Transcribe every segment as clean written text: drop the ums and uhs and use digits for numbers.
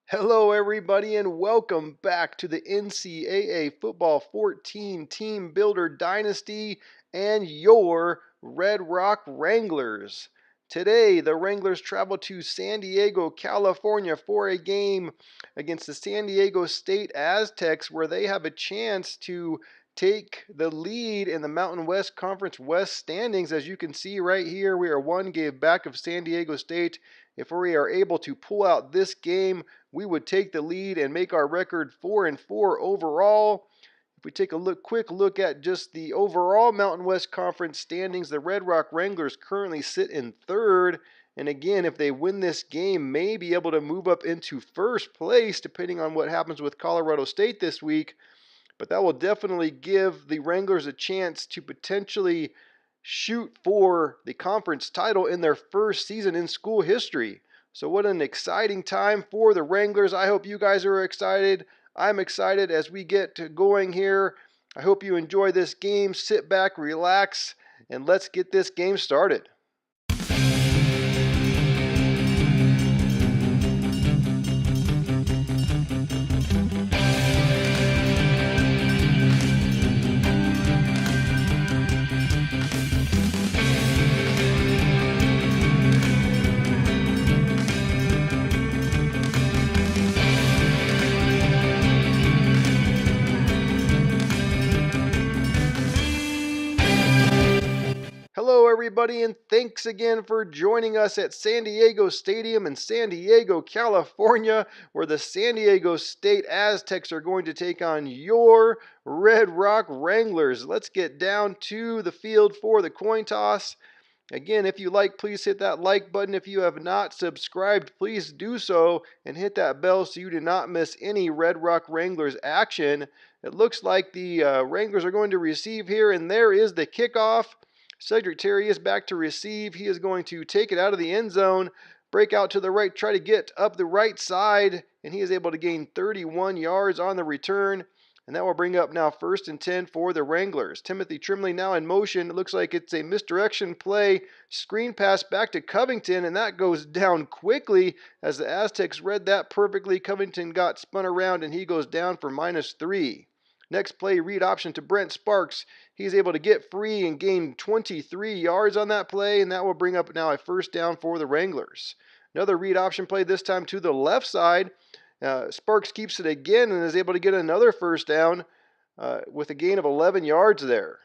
Hello, everybody, and welcome back to the NCAA Football 14 Team Builder Dynasty and your Red Rock Wranglers. Today, the Wranglers travel to San Diego, California for a game against the San Diego State Aztecs, where they have a chance to take the lead in the Mountain West Conference West standings. As you can see right here, we are one game back of San Diego State. If we are able to pull out this game, we would take the lead and make our record 4-4 overall. If we take a quick look at just the overall Mountain West Conference standings, the Red Rock Wranglers currently sit in third. And again, if they win this game, may be able to move up into first place, depending on what happens with Colorado State this week. But that will definitely give the Wranglers a chance to potentially shoot for the conference title in their first season in school history. So what an exciting time for the Wranglers. I hope you guys are excited. I'm excited as we get going here. I hope you enjoy this game. Sit back, relax, and let's get this game started. Hello, everybody, and thanks again for joining us at San Diego Stadium in San Diego, California, where the San Diego State Aztecs are going to take on your Red Rock Wranglers. Let's get down to the field for the coin toss. Again, if you like, please hit that like button. If you have not subscribed, please do so and hit that bell so you do not miss any Red Rock Wranglers action. It looks like the Wranglers are going to receive here, and there is the kickoff. Cedric Terry is back to receive. He is going to take it out of the end zone, break out to the right, try to get up the right side, and he is able to gain 31 yards on the return. And that will bring up now 1st and 10 for the Wranglers. Timothy Trimley now in motion. It looks like it's a misdirection play. Screen pass back to Covington, and that goes down quickly as the Aztecs read that perfectly. Covington got spun around, and he goes down for -3. Next play, read option to Brent Sparks. He's able to get free and gain 23 yards on that play, and that will bring up now a 1st down for the Wranglers. Another read option play, this time to the left side. Sparks keeps it again and is able to get another 1st down with a gain of 11 yards there.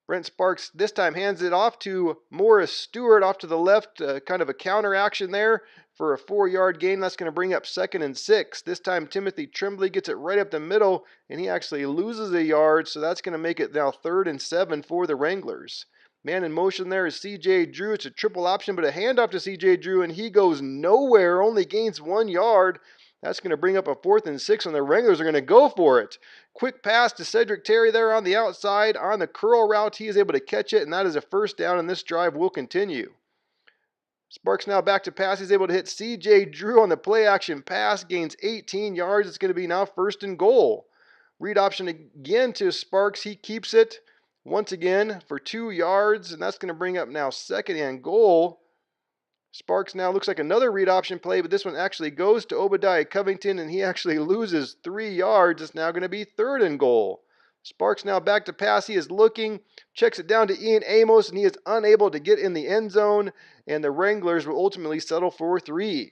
Brent Sparks this time hands it off to Morris Stewart off to the left, kind of a counter action there for a 4-yard gain. That's going to bring up 2nd and 6. This time Timothy Trimley gets it right up the middle, and he actually loses a yard, so that's going to make it now 3rd and 7 for the Wranglers. Man in motion there is C.J. Drew. It's a triple option, but a handoff to C.J. Drew, and he goes nowhere, only gains 1 yard. That's going to bring up a 4th and 6, and the Wranglers are going to go for it. Quick pass to Cedric Terry there on the outside. On the curl route, he is able to catch it, and that is a 1st down, and this drive will continue. Sparks now back to pass. He's able to hit C.J. Drew on the play-action pass. Gains 18 yards. It's going to be now 1st and goal. Read option again to Sparks. He keeps it once again for 2 yards, and that's going to bring up now 2nd and goal. Sparks now looks like another read option play, but this one actually goes to Obadiah Covington, and he actually loses 3 yards. It's now going to be 3rd and goal. Sparks now back to pass. He is looking, checks it down to Ian Amos, and he is unable to get in the end zone, and the Wranglers will ultimately settle for 3.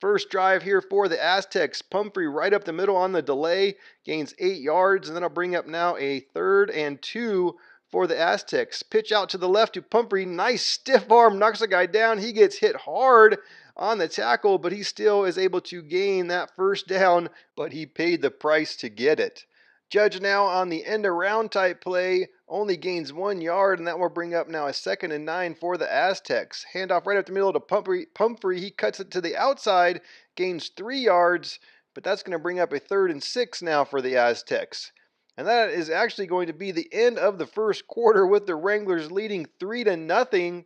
First drive here for the Aztecs. Pumphrey right up the middle on the delay, gains 8 yards, and then I'll bring up now a 3rd and 2 for the Aztecs. Pitch out to the left to Pumphrey. Nice stiff arm, knocks the guy down. He gets hit hard on the tackle, but he still is able to gain that 1st down, but he paid the price to get it. Judge now on the end around type play, only gains 1 yard, and that will bring up now a 2nd and 9 for the Aztecs. Handoff right up the middle to Pumphrey. He cuts it to the outside, gains 3 yards, but that's going to bring up a 3rd and 6 now for the Aztecs. And that is actually going to be the end of the 1st quarter with the Wranglers leading 3-0.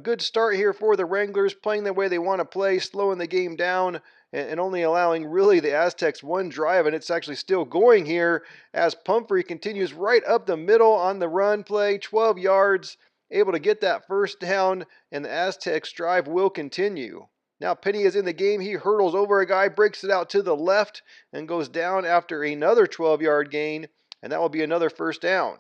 Good start here for the Wranglers, playing the way they want to play, slowing the game down and only allowing really the Aztecs 1 drive, and it's actually still going here as Pumphrey continues right up the middle on the run play, 12 yards, able to get that 1st down, and the Aztecs drive will continue. Now Penny is in the game. He hurdles over a guy, breaks it out to the left, and goes down after another 12-yard gain, and that will be another first down.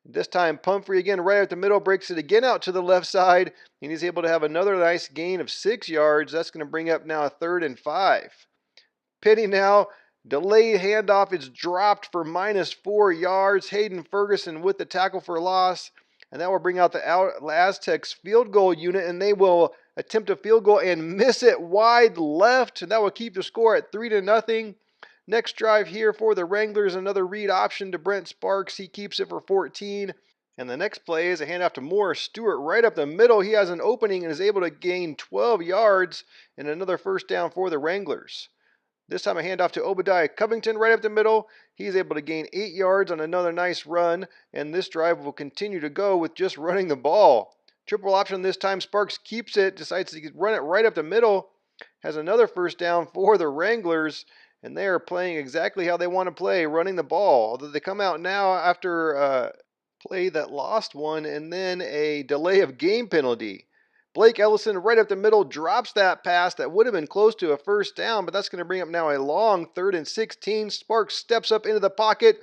This time Pumphrey again right at the middle, breaks it again out to the left side, and he's able to have another nice gain of 6 yards. That's going to bring up now a 3rd and 5. Penny now, delayed handoff is dropped for -4 yards. Hayden Ferguson with the tackle for loss, and that will bring out the Aztecs field goal unit, and they will attempt a field goal and miss it wide left, and that will keep the score at 3-0. Next drive here for the Wranglers, another read option to Brent Sparks. He keeps it for 14. And the next play is a handoff to Morris Stewart right up the middle. He has an opening and is able to gain 12 yards and another first down for the Wranglers. This time a handoff to Obadiah Covington right up the middle. He's able to gain 8 yards on another nice run, and this drive will continue to go with just running the ball. Triple option this time. Sparks keeps it, decides to run it right up the middle, has another first down for the Wranglers, and they are playing exactly how they want to play, running the ball. Although they come out now after a play that lost one and then a delay of game penalty. Blake Ellison right up the middle drops that pass that would have been close to a first down, but that's going to bring up now a long 3rd and 16. Sparks steps up into the pocket,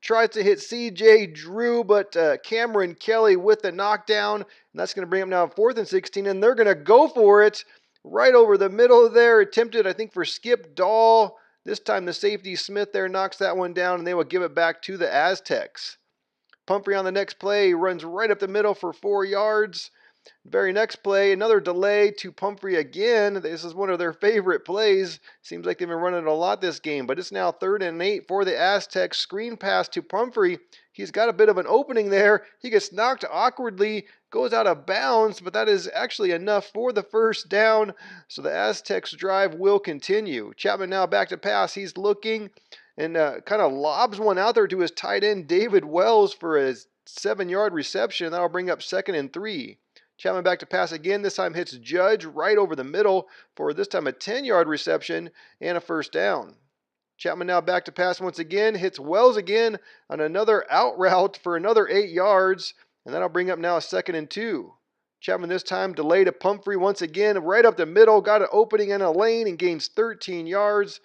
tries to hit C.J. Drew, but Cameron Kelly with the knockdown, and that's going to bring up now a 4th and 16, and they're going to go for it right over the middle there. Attempted, I think, for Skip Dahl. This time the safety Smith there knocks that one down, and they will give it back to the Aztecs. Pumphrey on the next play runs right up the middle for 4 yards. Very next play, another delay to Pumphrey again. This is one of their favorite plays. Seems like they've been running it a lot this game, but it's now 3rd and 8 for the Aztecs. Screen pass to Pumphrey. He's got a bit of an opening there. He gets knocked awkwardly, goes out of bounds, but that is actually enough for the first down. So the Aztecs drive will continue. Chapman now back to pass. He's looking and kind of lobs one out there to his tight end, David Wells, for a 7-yard reception. That'll bring up 2nd and 3. Chapman back to pass again. This time hits Judge right over the middle for this time a 10-yard reception and a first down. Chapman now back to pass once again. Hits Wells again on another out route for another 8 yards. And that'll bring up now a 2nd and 2. Chapman this time delayed to Pumphrey once again right up the middle. Got an opening in a lane and gains 13 yards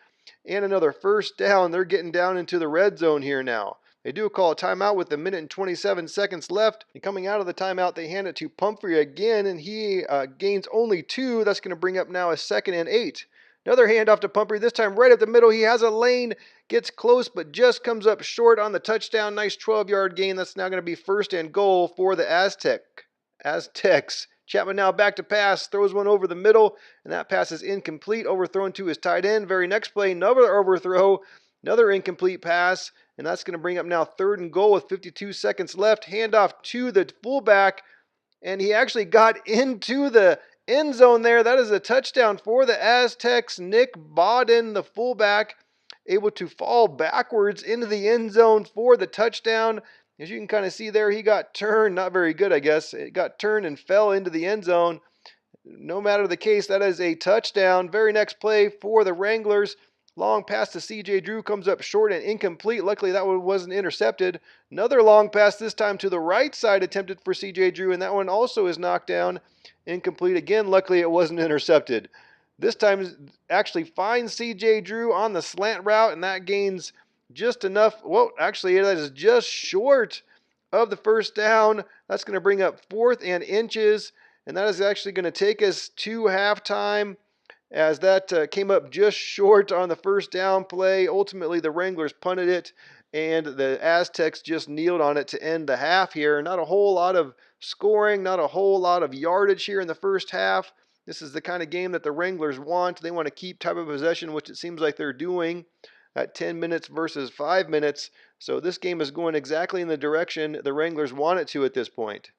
and another first down. They're getting down into the red zone here now. They do call a timeout with 1 minute and 27 seconds left. And coming out of the timeout, they hand it to Pumphrey again, and he gains only 2. That's going to bring up now a 2nd and 8. Another handoff to Pumphrey, this time right up the middle. He has a lane, gets close, but just comes up short on the touchdown. Nice 12-yard gain. That's now going to be 1st and goal for the Aztecs. Chapman now back to pass, throws one over the middle, and that pass is incomplete, overthrown to his tight end. Very next play, another overthrow, another incomplete pass, and that's going to bring up now 3rd and goal with 52 seconds left. Handoff to the fullback, and he actually got into the end zone there. That is a touchdown for the Aztecs. Nick Bodden, the fullback, able to fall backwards into the end zone for the touchdown. As you can kind of see there, he got turned, not very good, I guess. It got turned and fell into the end zone. No matter the case, that is a touchdown. Very next play for the Wranglers. Long pass to C.J. Drew comes up short and incomplete. Luckily, that one wasn't intercepted. Another long pass, this time to the right side, attempted for C.J. Drew, and that one also is knocked down. Incomplete again. Luckily, it wasn't intercepted. This time, actually finds C.J. Drew on the slant route, and that gains just enough. Well, actually, that is just short of the first down. That's going to bring up 4th and inches, and that is actually going to take us to halftime, as that came up just short on the first down play. Ultimately, the Wranglers punted it, and the Aztecs just kneeled on it to end the half here. Not a whole lot of scoring, not a whole lot of yardage here in the first half. This is the kind of game that the Wranglers want. They want to keep time of possession, which it seems like they're doing at 10 minutes versus 5 minutes. So this game is going exactly in the direction the Wranglers want it to at this point.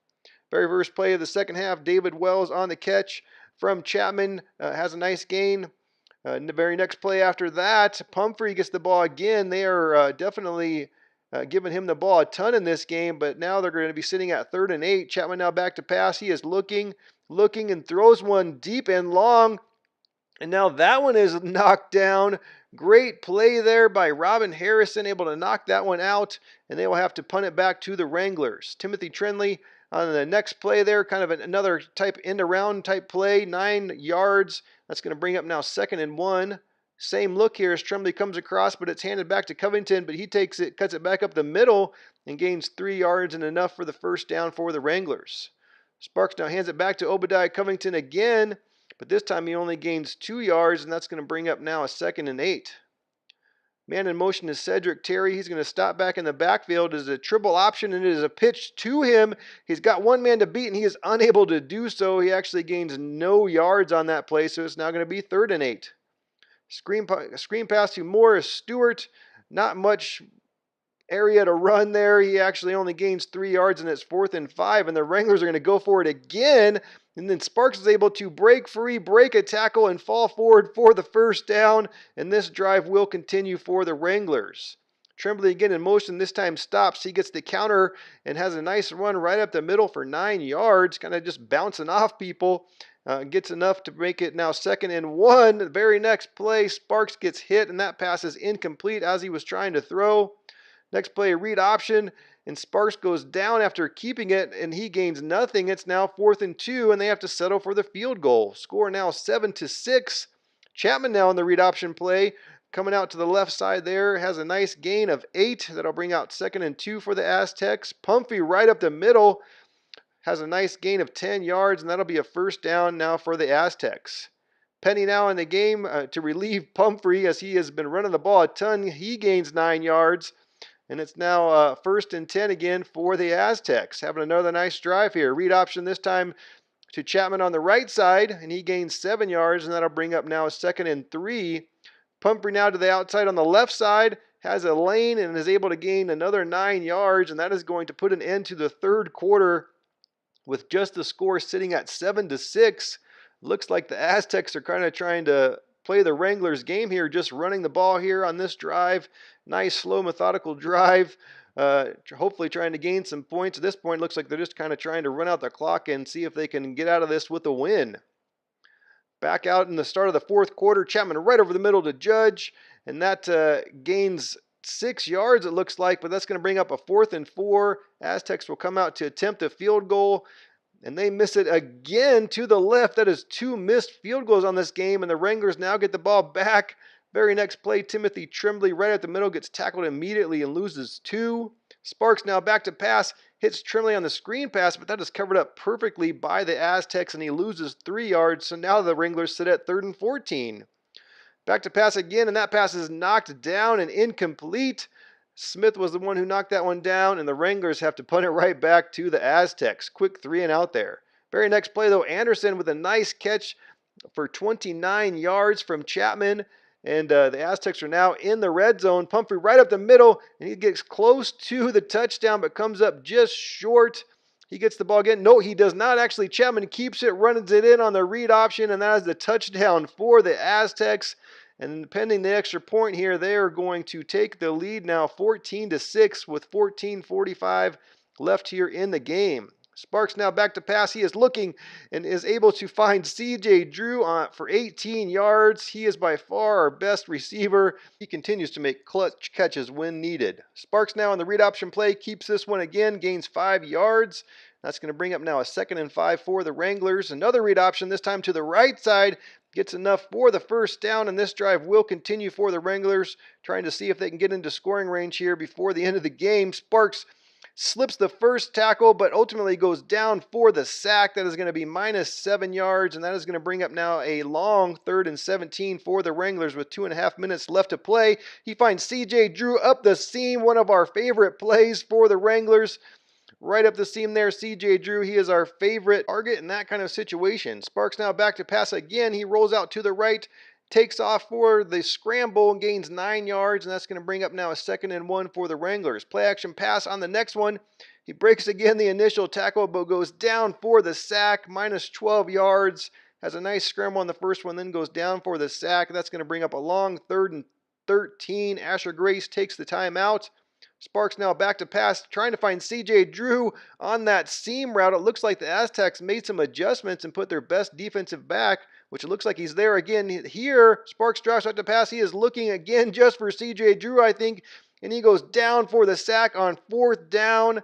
Very first play of the second half, David Wells on the catch from Chapman, has a nice gain. The very next play after that, Pumphrey gets the ball again. They are definitely giving him the ball a ton in this game, but now they're going to be sitting at 3rd and 8. Chapman now back to pass. He is looking, and throws one deep and long. And now that one is knocked down. Great play there by Robin Harrison, able to knock that one out, and they will have to punt it back to the Wranglers. Timothy Trenley On the next play there, kind of another type end around type play, 9 yards. That's going to bring up now 2nd and 1. Same look here as Tremblay comes across, but it's handed back to Covington, but he takes it, cuts it back up the middle, and gains 3 yards and enough for the first down for the Wranglers. Sparks now hands it back to Obadiah Covington again, but this time he only gains 2 yards, and that's going to bring up now a 2nd and 8. Man in motion is Cedric Terry. He's going to stop back in the backfield. It is a triple option, and it is a pitch to him. He's got one man to beat, and he is unable to do so. He actually gains no yards on that play, so it's now going to be 3rd and 8. Screen pass to Morris Stewart. Not much area to run there. He actually only gains 3 yards, and it's 4th and 5, and the Wranglers are going to go for it again. And then Sparks is able to break free, break a tackle, and fall forward for the first down. And this drive will continue for the Wranglers. Tremblay again in motion, this time stops. He gets the counter and has a nice run right up the middle for 9 yards, kind of just bouncing off people. Gets enough to make it now 2nd and 1. The very next play, Sparks gets hit, and that pass is incomplete as he was trying to throw. Next play, a read option, and Sparks goes down after keeping it, and he gains nothing. It's now 4th and 2, and they have to settle for the field goal. Score now 7-6. Chapman now in the read option play, coming out to the left side there, has a nice gain of 8. That'll bring out 2nd and 2 for the Aztecs. Pumphrey right up the middle has a nice gain of 10 yards, and that'll be a first down now for the Aztecs. Penny now in the game to relieve Pumphrey as he has been running the ball a ton. He gains 9 yards. And it's now 1st and 10 again for the Aztecs. Having another nice drive here. Read option this time to Chapman on the right side, and he gains 7 yards, and that'll bring up now a 2nd and 3. Pumphrey now to the outside on the left side, has a lane and is able to gain another 9 yards, and that is going to put an end to the 3rd quarter with just the score sitting at 7-6. Looks like the Aztecs are kind of trying to play the Wranglers game here, just running the ball here on this drive. Nice, slow, methodical drive. Hopefully trying to gain some points. At this point, it looks like they're just kind of trying to run out the clock and see if they can get out of this with a win. Back out in the start of the 4th quarter, Chapman right over the middle to Judge, and that gains 6 yards, it looks like, but that's going to bring up a 4th and 4. Aztecs will come out to attempt a field goal, and they miss it again to the left. That is 2 missed field goals on this game, and the Wranglers now get the ball back. Very next play, Timothy Tremblay right at the middle gets tackled immediately and loses 2. Sparks now back to pass, hits Tremblay on the screen pass, but that is covered up perfectly by the Aztecs, and he loses 3 yards. So now the Wranglers sit at 3rd and 14. Back to pass again, and that pass is knocked down and incomplete. Smith was the one who knocked that one down, and the Wranglers have to punt it right back to the Aztecs. Quick 3 and out there. Very next play, though, Anderson with a nice catch for 29 yards from Chapman. And the Aztecs are now in the red zone. Pumphrey right up the middle, and he gets close to the touchdown, but comes up just short. He gets the ball again. No, he does not actually. Chapman keeps it, runs it in on the read option, and that is the touchdown for the Aztecs. And pending the extra point here, they are going to take the lead now 14-6 with 14:45 left here in the game. Sparks now back to pass. He is looking and is able to find C.J. Drew for 18 yards. He is by far our best receiver. He continues to make clutch catches when needed. Sparks now on the read option play, keeps this one again, gains 5 yards. That's going to bring up now a 2nd and 5 for the Wranglers. Another read option, this time to the right side. Gets enough for the first down, and this drive will continue for the Wranglers, trying to see if they can get into scoring range here before the end of the game. Sparks slips the first tackle, but ultimately goes down for the sack. That is going to be minus 7 yards, and that is going to bring up now a long 3rd and 17 for the Wranglers with 2.5 minutes left to play. He finds C.J. Drew up the seam, one of our favorite plays for the Wranglers. Right up the seam there, C.J. Drew, he is our favorite target in that kind of situation. Sparks now back to pass again. He rolls out to the right, takes off for the scramble and gains 9 yards, and that's going to bring up now a 2nd and 1 for the Wranglers. Play action pass on the next one. He breaks again the initial tackle, but goes down for the sack, minus 12 yards. Has a nice scramble on the first one, then goes down for the sack. That's going to bring up a long 3rd and 13. Asher Grace takes the timeout. Sparks now back to pass, trying to find C.J. Drew on that seam route. It looks like the Aztecs made some adjustments and put their best defensive back, which it looks like he's there again here. Sparks drops out to pass. He is looking again just for C.J. Drew, I think, and he goes down for the sack on 4th down.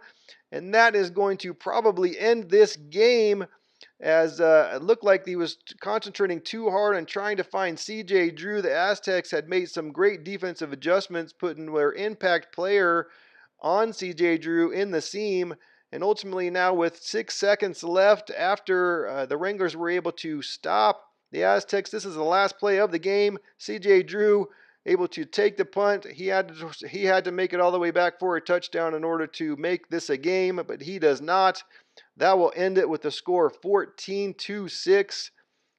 And that is going to probably end this game, as it looked like he was concentrating too hard on trying to find C.J. Drew. The Aztecs had made some great defensive adjustments, putting their impact player on C.J. Drew in the seam. And ultimately now with 6 seconds left after the Wranglers were able to stop the Aztecs, this is the last play of the game. C.J. Drew able to take the punt. He had to make it all the way back for a touchdown in order to make this a game, but he does not. That will end it with the score 14-6.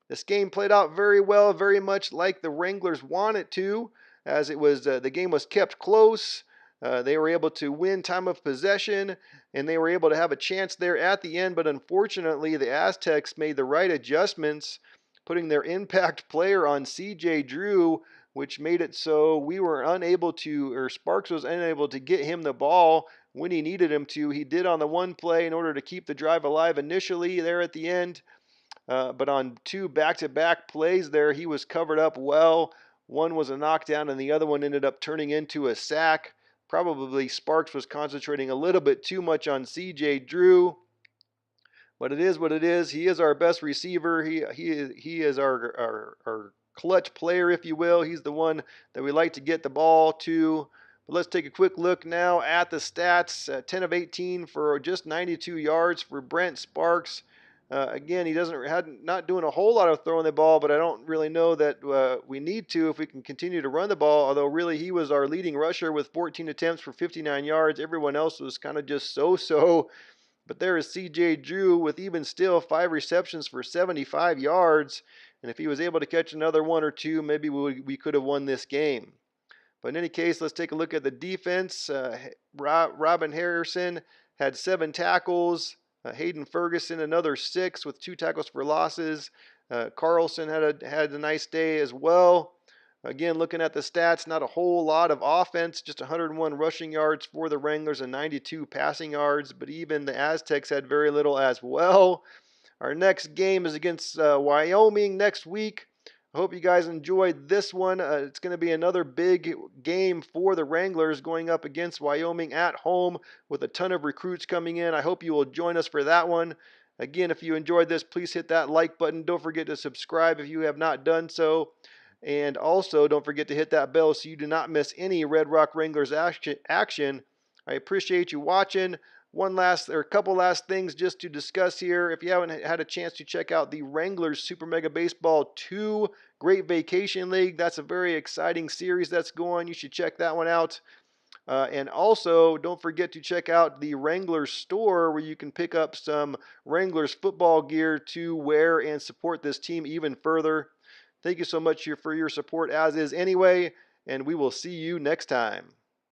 This game played out very well, very much like the Wranglers wanted to, as it was the game was kept close. They were able to win time of possession, and they were able to have a chance there at the end, but unfortunately the Aztecs made the right adjustments, putting their impact player on C.J. Drew, which made it so we were unable to, or Sparks was unable to get him the ball when he needed him to. He did on the one play in order to keep the drive alive initially there at the end, but on 2 back-to-back plays there, he was covered up well. One was a knockdown, and the other one ended up turning into a sack. Probably Sparks was concentrating a little bit too much on C.J. Drew, but it is what it is. He is our best receiver. He is our clutch player, if you will. He's the one that we like to get the ball to. But let's take a quick look now at the stats. 10 of 18 for just 92 yards for Brent Sparks. Again, he not doing a whole lot of throwing the ball, but I don't really know that we need to if we can continue to run the ball, although really he was our leading rusher with 14 attempts for 59 yards. Everyone else was kind of just so-so. But there is C.J. Drew with even still 5 receptions for 75 yards. And if he was able to catch another 1 or 2, maybe we could have won this game. But in any case, let's take a look at the defense. Robin Harrison had 7 tackles. Hayden Ferguson, another 6 with 2 tackles for losses. Carlson had a nice day as well. Again, looking at the stats, not a whole lot of offense, just 101 rushing yards for the Wranglers and 92 passing yards, but even the Aztecs had very little as well. Our next game is against Wyoming next week. I hope you guys enjoyed this one. It's going to be another big game for the Wranglers going up against Wyoming at home with a ton of recruits coming in. I hope you will join us for that one. Again, if you enjoyed this, please hit that like button. Don't forget to subscribe if you have not done so. And also, don't forget to hit that bell so you do not miss any Red Rock Wranglers action. I appreciate you watching. A couple last things just to discuss here. If you haven't had a chance to check out the Wranglers Super Mega Baseball 2 Great Vacation League, that's a very exciting series that's going. You should check that one out. And also, don't forget to check out the Wranglers store where you can pick up some Wranglers football gear to wear and support this team even further. Thank you so much for your support, as is anyway, and we will see you next time.